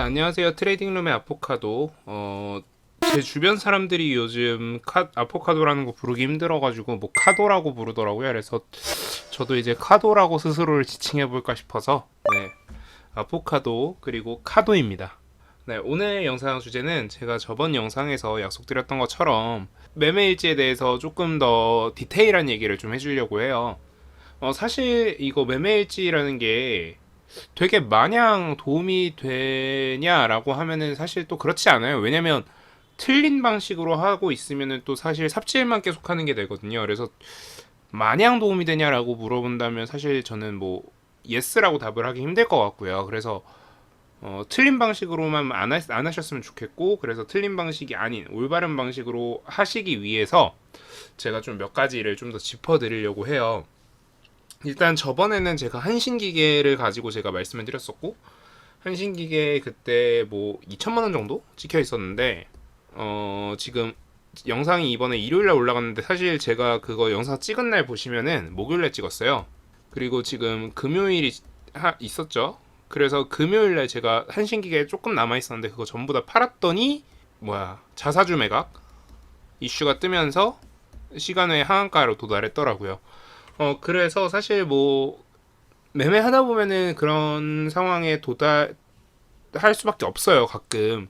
네, 안녕하세요. 트레이딩룸의 아포카도. 제 주변 사람들이 요즘 아포카도라는 거 부르기 힘들어가지고 뭐 카도라고 부르더라고요. 그래서 저도 이제 카도라고 스스로를 지칭해볼까 싶어서 네, 아포카도 그리고 카도입니다. 네, 오늘 영상 주제는 제가 저번 영상에서 약속드렸던 것처럼 매매일지에 대해서 조금 더 디테일한 얘기를 좀 해주려고 해요. 사실 이거 매매일지라는 게 되게 마냥 도움이 되냐라고 하면은 사실 또 그렇지 않아요. 왜냐면 틀린 방식으로 하고 있으면은 또 사실 삽질만 계속 하는 게 되거든요. 그래서 마냥 도움이 되냐라고 물어본다면 사실 저는 뭐 예스라고 답을 하기 힘들 것 같고요. 그래서 틀린 방식으로만 안 하셨으면 좋겠고, 그래서 틀린 방식이 아닌 올바른 방식으로 하시기 위해서 제가 좀 몇 가지를 좀 더 짚어드리려고 해요. 일단 저번에는 제가 한신기계를 가지고 제가 말씀을 드렸었고, 한신기계 그때 뭐 2천만 원 정도 찍혀 있었는데, 지금 영상이 이번에 일요일날 올라갔는데, 사실 제가 그거 영상 찍은 날 보시면은 목요일날 찍었어요. 그리고 지금 금요일이 있었죠. 그래서 금요일날 제가 한신기계 조금 남아 있었는데 그거 전부 다 팔았더니 자사주 매각 이슈가 뜨면서 시간외 하한가로 도달했더라고요. 그래서 사실 뭐 매매하다 보면은 그런 상황에 도달할 수밖에 없어요, 가끔.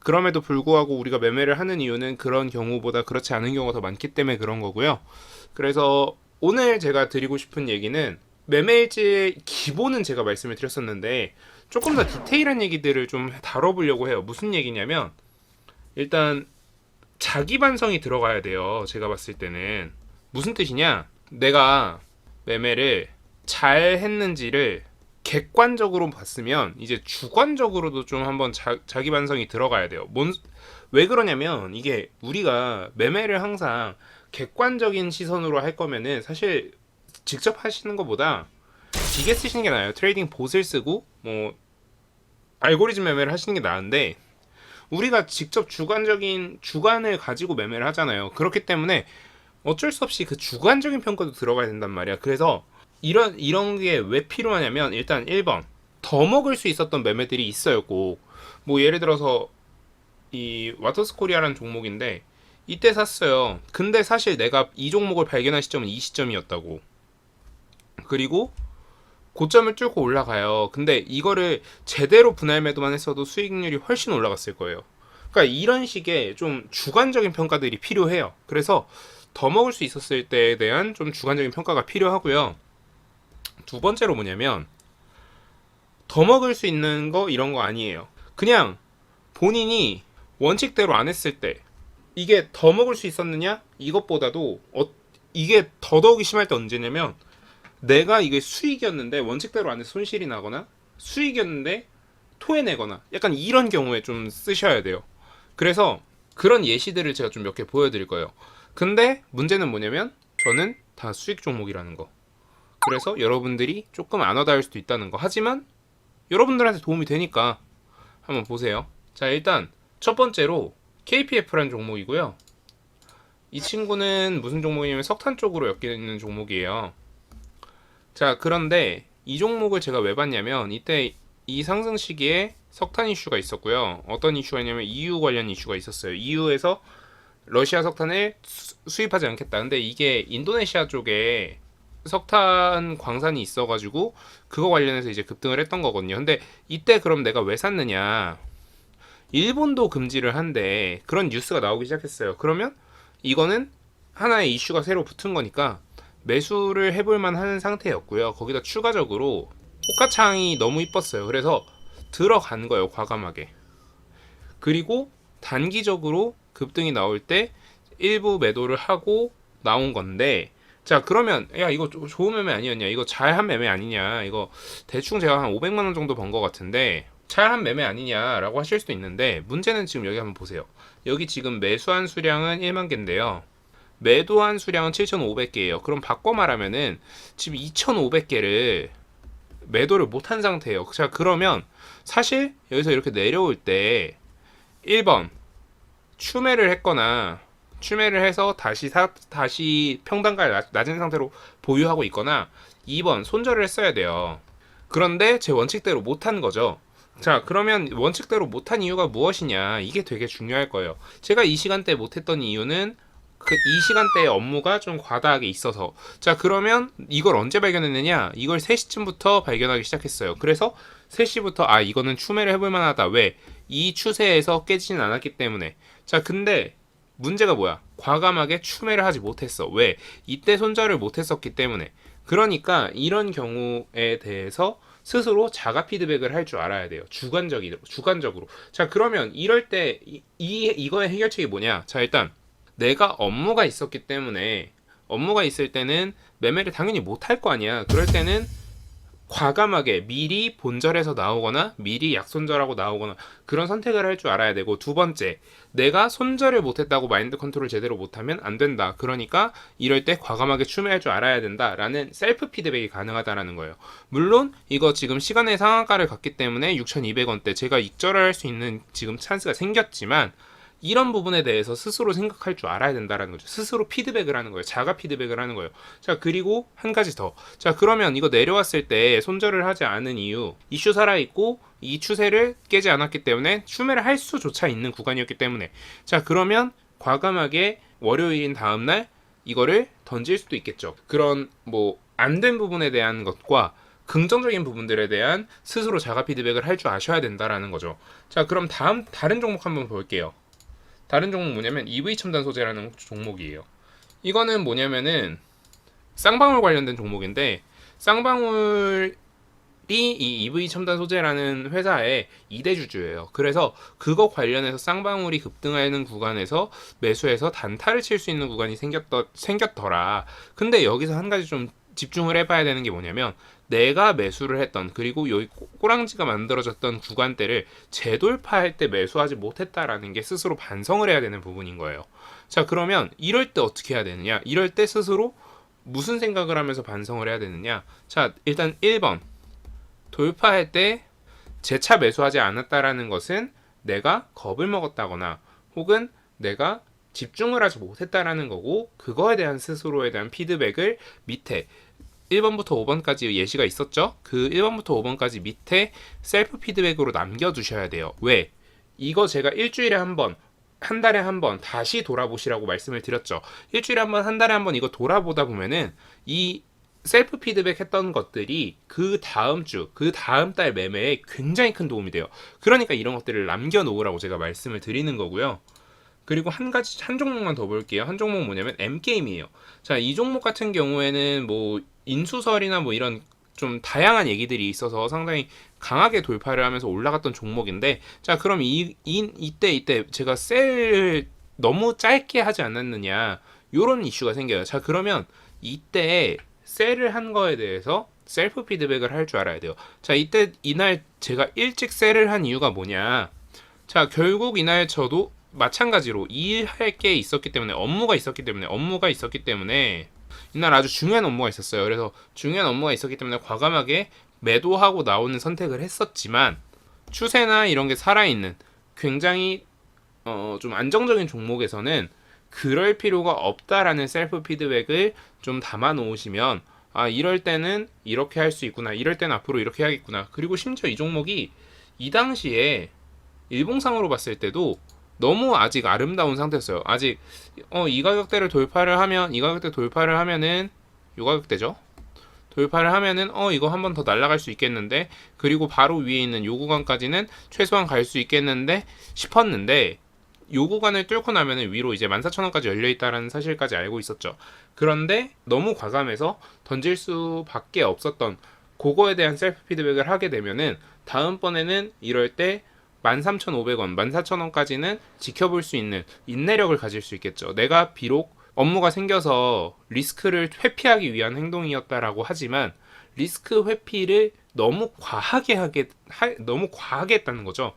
그럼에도 불구하고 우리가 매매를 하는 이유는 그런 경우보다 그렇지 않은 경우가 더 많기 때문에 그런 거고요. 그래서 오늘 제가 드리고 싶은 얘기는 매매일지의 기본은 제가 말씀을 드렸었는데 조금 더 디테일한 얘기들을 좀 다뤄보려고 해요. 무슨 얘기냐면 일단 자기 반성이 들어가야 돼요. 제가 봤을 때는 무슨 뜻이냐? 내가 매매를 잘 했는지를 객관적으로 봤으면 이제 주관적으로도 좀 한번 자기 반성이 들어가야 돼요. 왜 그러냐면 이게 우리가 매매를 항상 객관적인 시선으로 할 거면은 사실 직접 하시는 것보다 기계 쓰시는 게 나아요. 트레이딩 봇을 쓰고 뭐 알고리즘 매매를 하시는 게 나은데 우리가 직접 주관을 가지고 매매를 하잖아요. 그렇기 때문에 어쩔 수 없이 그 주관적인 평가도 들어가야 된단 말이야. 그래서 이런 게 왜 필요하냐면 일단 1번 더 먹을 수 있었던 매매들이 있어요. 꼭 뭐 예를 들어서 이 와터스코리아라는 종목인데 이때 샀어요. 근데 사실 내가 이 종목을 발견한 시점은 이 시점이었다고. 그리고 고점을 뚫고 올라가요. 근데 이거를 제대로 분할 매도만 했어도 수익률이 훨씬 올라갔을 거예요. 그러니까 이런 식의 좀 주관적인 평가들이 필요해요. 그래서 더 먹을 수 있었을 때에 대한 좀 주관적인 평가가 필요하고요. 두 번째로 뭐냐면 더 먹을 수 있는 거 이런 거 아니에요. 그냥 본인이 원칙대로 안 했을 때 이게 더 먹을 수 있었느냐? 이것보다도 이게 더더욱이 심할 때 언제냐면 내가 이게 수익이었는데 원칙대로 안 해서 손실이 나거나 수익이었는데 토해내거나 약간 이런 경우에 좀 쓰셔야 돼요. 그래서 그런 예시들을 제가 좀 몇 개 보여드릴 거예요. 근데 문제는 뭐냐면 저는 다 수익 종목이라는 거. 그래서 여러분들이 조금 안 와닿을 수도 있다는 거. 하지만 여러분들한테 도움이 되니까 한번 보세요. 자, 일단 첫 번째로 KPF라는 종목이고요. 이 친구는 무슨 종목이냐면 석탄 쪽으로 엮여 있는 종목이에요. 자, 그런데 이 종목을 제가 왜 봤냐면 이때 이 상승 시기에 석탄 이슈가 있었고요. 어떤 이슈가 있냐면 EU 관련 이슈가 있었어요. EU에서 러시아 석탄을 수입하지 않겠다. 근데 이게 인도네시아 쪽에 석탄 광산이 있어가지고 그거 관련해서 이제 급등을 했던 거거든요. 근데 이때 그럼 내가 왜 샀느냐? 일본도 금지를 한데 그런 뉴스가 나오기 시작했어요. 그러면 이거는 하나의 이슈가 새로 붙은 거니까 매수를 해볼 만한 상태였고요. 거기다 추가적으로 호가창이 너무 이뻤어요. 그래서 들어간 거예요, 과감하게. 그리고 단기적으로 급등이 나올 때 일부 매도를 하고 나온 건데, 자, 그러면 야 이거 좋은 매매 아니었냐, 이거 잘한 매매 아니냐, 이거 대충 제가 한 500만 원 정도 번 것 같은데 잘한 매매 아니냐라고 하실 수도 있는데, 문제는 지금 여기 한번 보세요. 여기 지금 매수한 수량은 1만 개인데요, 매도한 수량은 7,500개예요. 그럼 바꿔 말하면은 지금 2,500개를 매도를 못한 상태예요. 자, 그러면 사실 여기서 이렇게 내려올 때 1번 추매를 했거나 추매를 해서 다시 평단가를 낮은 상태로 보유하고 있거나 2번 손절을 했어야 돼요. 그런데 제 원칙대로 못한 거죠. 자, 그러면 원칙대로 못한 이유가 무엇이냐? 이게 되게 중요할 거예요. 제가 이 시간대에 못했던 이유는 이 시간대에 업무가 좀 과다하게 있어서. 자, 그러면 이걸 언제 발견했느냐? 이걸 3시쯤부터 발견하기 시작했어요. 그래서 3시부터 이거는 추매를 해볼 만하다. 왜? 이 추세에서 깨지진 않았기 때문에. 자, 근데 문제가 뭐야? 과감하게 추매를 하지 못했어. 왜? 이때 손절을 못했었기 때문에. 그러니까 이런 경우에 대해서 스스로 자가 피드백을 할 줄 알아야 돼요. 주관적으로. 자, 그러면 이럴 때 이거의 해결책이 뭐냐? 자, 일단 내가 업무가 있었기 때문에 업무가 있을 때는 매매를 당연히 못 할 거 아니야. 그럴 때는 과감하게 미리 본절에서 나오거나 미리 약손절하고 나오거나 그런 선택을 할 줄 알아야 되고, 두 번째, 내가 손절을 못했다고 마인드 컨트롤 제대로 못하면 안 된다. 그러니까 이럴 때 과감하게 추매할 줄 알아야 된다라는 셀프 피드백이 가능하다라는 거예요. 물론 이거 지금 시간의 상한가를 갔기 때문에 6,200원대 제가 익절을 할 수 있는 지금 찬스가 생겼지만, 이런 부분에 대해서 스스로 생각할 줄 알아야 된다라는 거죠. 스스로 피드백을 하는 거예요. 자가 피드백을 하는 거예요. 자, 그리고 한 가지 더. 자, 그러면 이거 내려왔을 때 손절을 하지 않은 이유, 이슈 살아있고 이 추세를 깨지 않았기 때문에 추매를 할 수조차 있는 구간이었기 때문에. 자, 그러면 과감하게 월요일인 다음날 이거를 던질 수도 있겠죠. 그런 뭐 안 된 부분에 대한 것과 긍정적인 부분들에 대한 스스로 자가 피드백을 할 줄 아셔야 된다라는 거죠. 자, 그럼 다른 종목 한번 볼게요. 다른 종목 뭐냐면 EV 첨단 소재라는 종목이에요. 이거는 뭐냐면은 쌍방울 관련된 종목인데, 쌍방울이 이 EV 첨단 소재라는 회사의 2대 주주예요. 그래서 그거 관련해서 쌍방울이 급등하는 구간에서 매수해서 단타를 칠 수 있는 구간이 생겼더라. 근데 여기서 한 가지 좀 집중을 해봐야 되는 게 뭐냐면, 내가 매수를 했던, 그리고 여기 꼬랑지가 만들어졌던 구간대를 재돌파할 때 매수하지 못했다라는 게 스스로 반성을 해야 되는 부분인 거예요. 자, 그러면 이럴 때 어떻게 해야 되느냐? 이럴 때 스스로 무슨 생각을 하면서 반성을 해야 되느냐? 자, 일단 1번, 돌파할 때 재차 매수하지 않았다라는 것은 내가 겁을 먹었다거나 혹은 내가 집중을 하지 못했다라는 거고, 그거에 대한 스스로에 대한 피드백을 밑에 1번부터 5번까지 예시가 있었죠? 그 1번부터 5번까지 밑에 셀프 피드백으로 남겨두셔야 돼요. 왜? 이거 제가 일주일에 한 번, 한 달에 한 번 다시 돌아보시라고 말씀을 드렸죠. 일주일에 한 번, 한 달에 한 번 이거 돌아보다 보면은 이 셀프 피드백 했던 것들이 그 다음 주, 그 다음 달 매매에 굉장히 큰 도움이 돼요. 그러니까 이런 것들을 남겨놓으라고 제가 말씀을 드리는 거고요. 그리고 한 종목만 더 볼게요. 한 종목 뭐냐면 M게임이에요. 자, 이 종목 같은 경우에는 뭐 인수설이나 뭐 이런 좀 다양한 얘기들이 있어서 상당히 강하게 돌파를 하면서 올라갔던 종목인데, 자, 그럼 이때 제가 셀을 너무 짧게 하지 않았느냐, 요런 이슈가 생겨요. 자, 그러면 이때 셀을 한 거에 대해서 셀프 피드백을 할 줄 알아야 돼요. 자, 이날 제가 일찍 셀을 한 이유가 뭐냐. 자, 결국 이날 저도 마찬가지로 일할 게 있었기 때문에, 업무가 있었기 때문에 이날 아주 중요한 업무가 있었어요. 그래서 중요한 업무가 있었기 때문에 과감하게 매도하고 나오는 선택을 했었지만, 추세나 이런 게 살아있는 굉장히 좀 안정적인 종목에서는 그럴 필요가 없다라는 셀프 피드백을 좀 담아 놓으시면, 이럴 때는 이렇게 할 수 있구나, 이럴 때는 앞으로 이렇게 해야겠구나. 그리고 심지어 이 종목이 이 당시에 일봉상으로 봤을 때도 너무 아직 아름다운 상태였어요. 아직 이 가격대를 돌파를 하면, 이 가격대 돌파를 하면은 요 가격대죠. 돌파를 하면은 이거 한 번 더 날아갈 수 있겠는데, 그리고 바로 위에 있는 요 구간까지는 최소한 갈 수 있겠는데 싶었는데, 요 구간을 뚫고 나면은 위로 이제 14,000원까지 열려 있다라는 사실까지 알고 있었죠. 그런데 너무 과감해서 던질 수밖에 없었던 그거에 대한 셀프 피드백을 하게 되면은 다음번에는 이럴 때 13,500원, 14,000원까지는 지켜볼 수 있는 인내력을 가질 수 있겠죠. 내가 비록 업무가 생겨서 리스크를 회피하기 위한 행동이었다라고 하지만, 리스크 회피를 너무 과하게 했다는 거죠.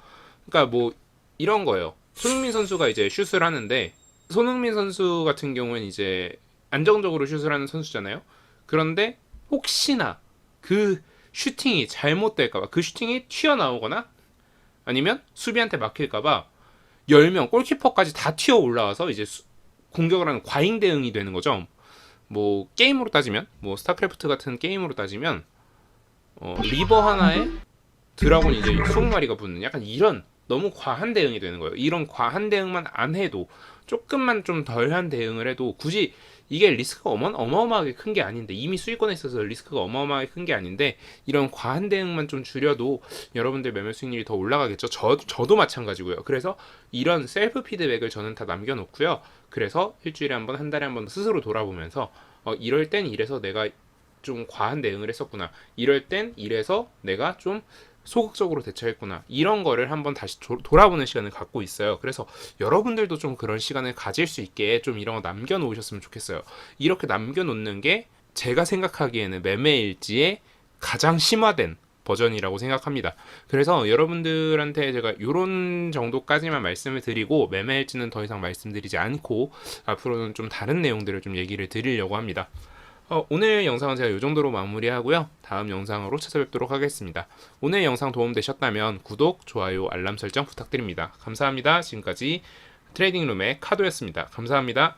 그러니까 뭐 이런 거예요. 손흥민 선수가 이제 슛을 하는데, 손흥민 선수 같은 경우는 이제 안정적으로 슛을 하는 선수잖아요. 그런데 혹시나 그 슈팅이 잘못될까봐, 그 슈팅이 튀어나오거나 아니면 수비한테 막힐까봐 10명, 골키퍼까지 다 튀어 올라와서 이제 공격을 하는 과잉 대응이 되는 거죠. 뭐 게임으로 따지면, 뭐 스타크래프트 같은 게임으로 따지면 리버 하나에 드라곤이 이제 20마리가 붙는 약간 이런 너무 과한 대응이 되는 거예요. 이런 과한 대응만 안 해도 조금만 좀 덜한 대응을 해도 굳이 이게 리스크가 어마어마하게 큰 게 아닌데 이미 수익권에 있어서 리스크가 어마어마하게 큰 게 아닌데 이런 과한 대응만 좀 줄여도 여러분들 매매 수익률이 더 올라가겠죠. 저도 마찬가지고요. 그래서 이런 셀프 피드백을 저는 다 남겨놓고요. 그래서 일주일에 한 번, 한 달에 한 번 스스로 돌아보면서 이럴 땐 이래서 내가 좀 과한 대응을 했었구나. 이럴 땐 이래서 내가 좀 소극적으로 대처했구나. 이런 거를 한번 다시 돌아보는 시간을 갖고 있어요. 그래서 여러분들도 좀 그런 시간을 가질 수 있게 좀 이런 거 남겨놓으셨으면 좋겠어요. 이렇게 남겨놓는 게 제가 생각하기에는 매매일지의 가장 심화된 버전이라고 생각합니다. 그래서 여러분들한테 제가 이런 정도까지만 말씀을 드리고 매매일지는 더 이상 말씀드리지 않고 앞으로는 좀 다른 내용들을 좀 얘기를 드리려고 합니다. 오늘 영상은 제가 이 정도로 마무리하고요. 다음 영상으로 찾아뵙도록 하겠습니다. 오늘 영상 도움되셨다면 구독, 좋아요, 알람 설정 부탁드립니다. 감사합니다. 지금까지 트레이딩룸의 카도였습니다. 감사합니다.